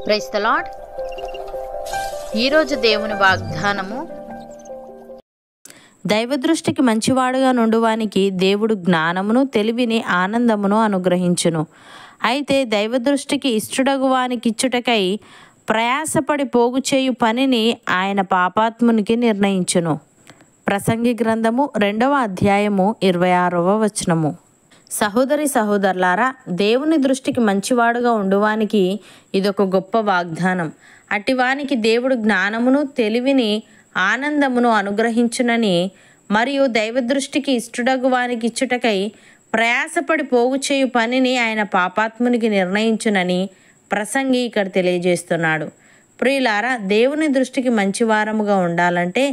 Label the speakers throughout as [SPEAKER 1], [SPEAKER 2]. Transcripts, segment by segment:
[SPEAKER 1] Praise the lord. ఈరోజు దేవుని వాగ్దానము,
[SPEAKER 2] దైవదృష్టికి మంచివాడుగా నుండువానికి దేవుడు జ్ఞానమును, తెలివిని, ఆనందమును అనుగ్రహించును. అయితే దైవదృష్టికి ఇష్టడగువానికిచ్చుటకై ప్రయాసపడి పోగు చేయు పనిని ఆయన పాపాత్మునికి నిర్ణయించును. ప్రసంగి గ్రంథము 2వ అధ్యాయము 26వ వచనము. సహోదరి సహోదరులారా, దేవుని దృష్టికి మంచివాడుగా ఉండువానికి ఇదొక గొప్ప వాగ్దానం. అటివానికి దేవుడు జ్ఞానమును, తెలివిని, ఆనందమును అనుగ్రహించునని, మరియు దైవదృష్టికి ఇష్టడగువానికి ఇచ్చుటకై ప్రయాసపడి పోగు చేయు పనిని ఆయన పాపాత్మునికి నిర్ణయించునని ప్రసంగి ఇక్కడ తెలియజేస్తున్నాడు. ప్రియులారా, దేవుని దృష్టికి మంచివారముగా ఉండాలంటే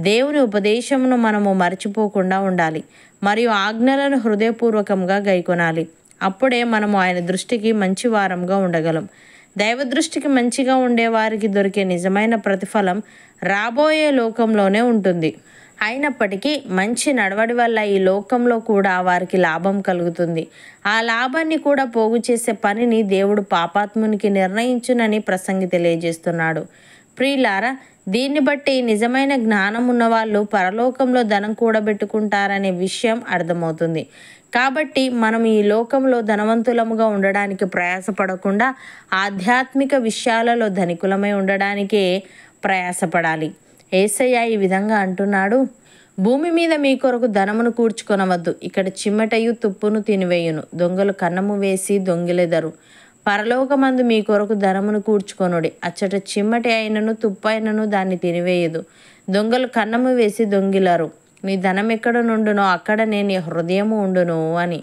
[SPEAKER 2] దేవుని ఉపదేశమును మనము మరచిపోకుండా ఉండాలి, మరియు ఆజ్ఞలను హృదయపూర్వకంగా గైకొనాలి. అప్పుడే మనము ఆయన దృష్టికి మంచివారంగా ఉండగలం. దైవ దృష్టికి మంచిగా ఉండేవారికి దొరికే నిజమైన ప్రతిఫలం రాబోయే లోకంలోనే ఉంటుంది. అయినప్పటికీ మంచి నడవడి వల్ల ఈ లోకంలో కూడా వారికి లాభం కలుగుతుంది. ఆ లాభాన్ని కూడా పోగు చేసే పనిని దేవుడు పాపాత్మునికి నిర్ణయించునని ప్రసంగి తెలియజేస్తున్నాడు. ప్రియులారా, దీన్ని బట్టి నిజమైన జ్ఞానం ఉన్నవాళ్ళు పరలోకంలో ధనం కూడబెట్టుకుంటారనే విషయం అర్థమవుతుంది. కాబట్టి మనం ఈ లోకంలో ధనవంతులముగా ఉండడానికి ప్రయాసపడకుండా ఆధ్యాత్మిక విషయాలలో ధనికులమై ఉండడానికే ప్రయాసపడాలి. యేసయ్య ఈ విధంగా అంటున్నాడు, భూమి మీద మీ కొరకు ధనమును కూర్చుకొనవద్దు. ఇక్కడ చిమ్మటయు తుప్పును తినివేయును, దొంగలు కన్నము వేసి దొంగిలెదరు. పరలోకమందు మీ కొరకు ధనమును కూర్చుకొనుడి. అచ్చట చిమ్మటి అయినను తుప్పైనను దాన్ని తినివేయదు, దొంగలు కన్నము వేసి దొంగిలరు. నీ ధనం ఎక్కడ నుండునో అక్కడనే నీ హృదయము ఉండును అని.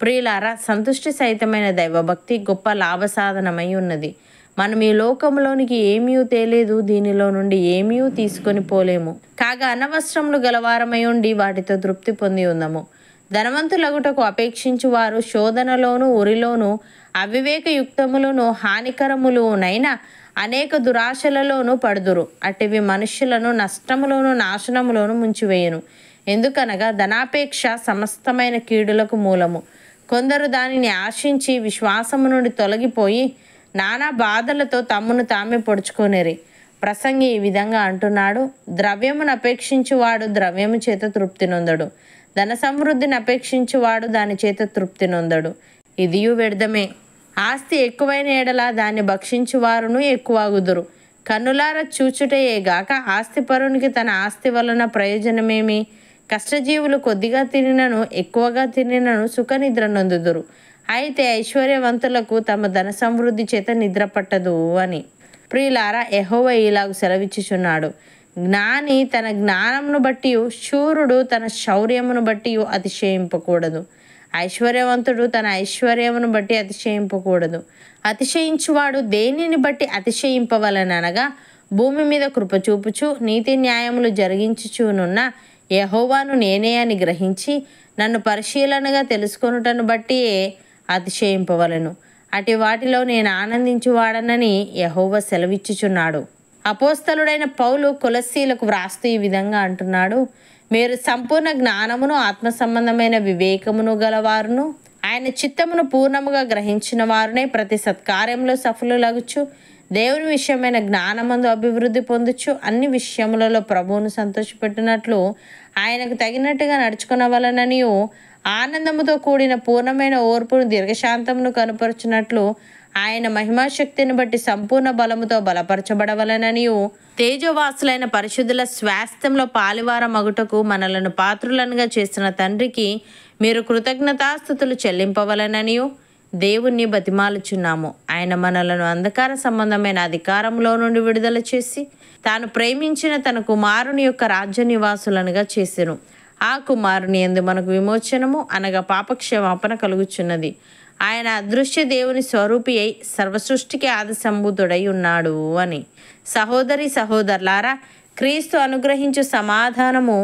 [SPEAKER 2] ప్రియులారా, సంతుష్టి సహితమైన దైవభక్తి గొప్ప లాభ సాధనమై ఉన్నది. మనం ఈ లోకంలోనికి ఏమీ తేలేదు, దీనిలో నుండి ఏమీ తీసుకొని పోలేము. కాగా అనవసరములు గలవారమై ఉండి వాటితో తృప్తి పొంది ఉందము. ధనవంతులగుటకు అపేక్షించు వారు శోధనలోను, ఉరిలోను, అవివేకయుక్తములను, హానికరములునైన అనేక దురాశలలోనూ పడుదురు. అటివి మనుష్యులను నష్టములోను, నాశనములోను ముంచివేయును. ఎందుకనగా ధనాపేక్ష సమస్తమైన కీడులకు మూలము. కొందరు దానిని ఆశించి విశ్వాసము నుండి తొలగిపోయి నానా బాధలతో తమ్మును తామే పొడుచుకొనిరి. ప్రసంగి ఈ విధంగా అంటున్నాడు, ద్రవ్యమును అపేక్షించువాడు ద్రవ్యము చేత తృప్తి నొందడు, ధన సమృద్ధిని అపేక్షించువాడు దాని చేత తృప్తి నొందడు. ఇదియు వ్యర్థమే. ఆస్తి ఎక్కువైన ఎడల దాన్ని భక్షించువారును ఎక్కువగుదురు. కన్నులార చూచుటయే గాక ఆస్తిపరునికి తన ఆస్తి వలన ప్రయోజనమేమి? కష్టజీవులు కొద్దిగా తినినను, ఎక్కువగా తినినను సుఖనిద్ర నొందుదురు. అయితే ఐశ్వర్యవంతులకు తమ ధన సమృద్ధి చేత నిద్ర పట్టదు అని. ప్రియులారా, యెహోవా ఇలాగు సెలవిచ్చుచున్నాడు, జ్ఞాని తన జ్ఞానమును బట్టి, శూరుడు తన శౌర్యమును బట్టి అతిశయింపకూడదు. ఐశ్వర్యవంతుడు తన ఐశ్వర్యమును బట్టి అతిశయింపకూడదు. అతిశయించువాడు దేనిని బట్టి అతిశయింపవలననగా, భూమి మీద కృప చూపుచు నీతి న్యాయములు జరిగించుచునున్న యెహోవాను నేనే అని గ్రహించి నన్ను పరిశీలనగా తెలుసుకొనుటను బట్టి అతిశయింపవలను. అటు వాటిలో నేను ఆనందించువాడనని యెహోవా సెలవిచ్చుచున్నాడు. అపోస్తలుడైన పౌలు కొలస్సీలకు వ్రాస్తూ ఈ విధంగా అంటున్నాడు, మీరు సంపూర్ణ జ్ఞానమును, ఆత్మ సంబంధమైన వివేకమును గలవారును, ఆయన చిత్తమును పూర్ణముగా గ్రహించిన వారునే ప్రతి సత్కార్యంలో సఫలులగుచు, దేవుని విషయమైన జ్ఞానమందు అభివృద్ధి పొందుచు, అన్ని విషయములలో ప్రభువును సంతోషపెట్టినట్లు ఆయనకు తగినట్టుగా నడుచుకునవలననియు, ఆనందముతో కూడిన పూర్ణమైన ఓర్పును, దీర్ఘశాంతమును కనుపరచునట్లు ఆయన మహిమాశక్తిని బట్టి సంపూర్ణ బలముతో బలపరచబడవలననియు, తేజోవాసులైన పరిశుద్ధుల స్వాస్థ్యంలో పాలివార మగుటకు మనలను పాత్రులనుగా చేసిన తండ్రికి మీరు కృతజ్ఞతాస్తుతులు చెల్లింపవలననియు దేవుణ్ణి బతిమాలుచున్నాము. ఆయన మనలను అంధకార సంబంధమైన అధికారంలో నుండి విడుదల చేసి తాను ప్రేమించిన తన కుమారుని యొక్క రాజ్య నివాసులనుగా చేసెను. ఆ కుమారుని యందు మనకు విమోచనము అనగా పాపక్షమాపణ కలుగుచున్నది. ఆయన అదృశ్య దేవుని స్వరూపి అయి సర్వసృష్టికి ఆది సంభూతుడై ఉన్నాడు అని. సహోదరి సహోదరులారా, క్రీస్తు అనుగ్రహించు సమాధానము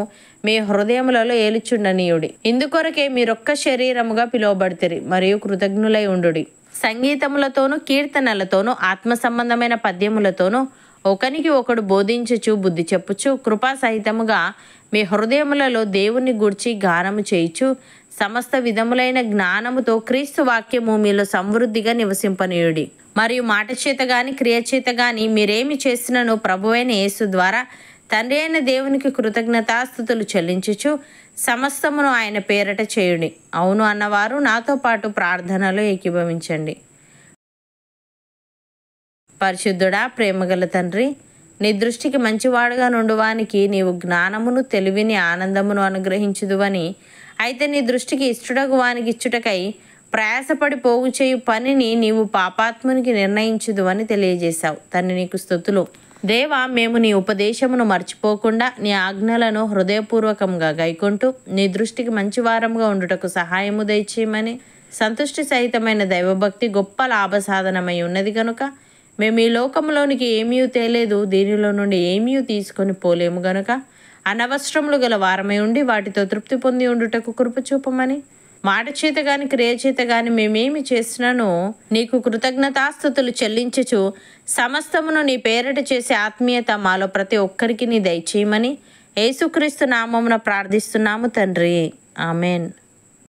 [SPEAKER 2] మీ హృదయములలో ఏలుచుండనీయుడి. ఇందుకొరకే మీరొక్క శరీరముగా పిలువబడితిరి, మరియు కృతజ్ఞులై ఉండుడి. సంగీతములతోనూ, కీర్తనలతోనూ, ఆత్మ సంబంధమైన పద్యములతోనూ ఒకనికి ఒకడు బోధించుచు బుద్ధి చెప్పుచు కృపా సహితముగా మీ హృదయములలో దేవుని గూర్చి గానము చేయుచు సమస్త విధములైన జ్ఞానముతో క్రీస్తు వాక్యము మీలో సమృద్ధిగా నివసింపనీయుడి. మరియు మాట చేత గాని క్రియ చేత గాని మీరేమి చేసినను ప్రభువైన యేసు ద్వారా తండ్రి అయిన దేవునికి కృతజ్ఞతాస్తుతులు చెల్లించుచు సమస్తమును ఆయన పేరట చేయుడి. అవును అన్నవారు నాతో పాటు ప్రార్థనలో ఏకీభవించండి. పరిశుద్ధుడా, ప్రేమగల తండ్రి, నీ దృష్టికి మంచివాడుగా నుండువానికి నీవు జ్ఞానమును తెలివిని ఆనందమును అనుగ్రహించుదువని, అయితే నీ దృష్టికి ఇష్టడగు వానికి ఇచ్చుటకై ప్రయాసపడి పోగు చేయు పనిని నీవు పాపాత్మునికి నిర్ణయించుదువని తెలియజేశావు. తండ్రి నీకు స్తుతులు. దేవా, మేము నీ ఉపదేశమును మర్చిపోకుండా నీ ఆజ్ఞలను హృదయపూర్వకంగా గైకొంటూ నీ దృష్టికి మంచివారంగా ఉండుటకు సహాయము దయచేయమని, సంతుష్టి సహితమైన దైవభక్తి గొప్ప లాభసాధనమై ఉన్నది కనుక మేము ఈ లోకంలోనికి ఏమీ తేలేదు, దీనిలో నుండి ఏమీ తీసుకొని పోలేము గనుక అనవసరములు గల వారమై ఉండి వాటితో తృప్తి పొంది ఉండుటకు కృప చూపమని, మాట చేత గాని క్రియ చేత గాని మేమేమి చేసినానో నీకు కృతజ్ఞతాస్తుతులు చెల్లించుచు సమస్తమును నీ పేరట చేసే ఆత్మీయత మాలో ప్రతి ఒక్కరికి నీ దయచేయమని యేసుక్రీస్తు నామమున ప్రార్థిస్తున్నాము తండ్రి. ఆమెన్.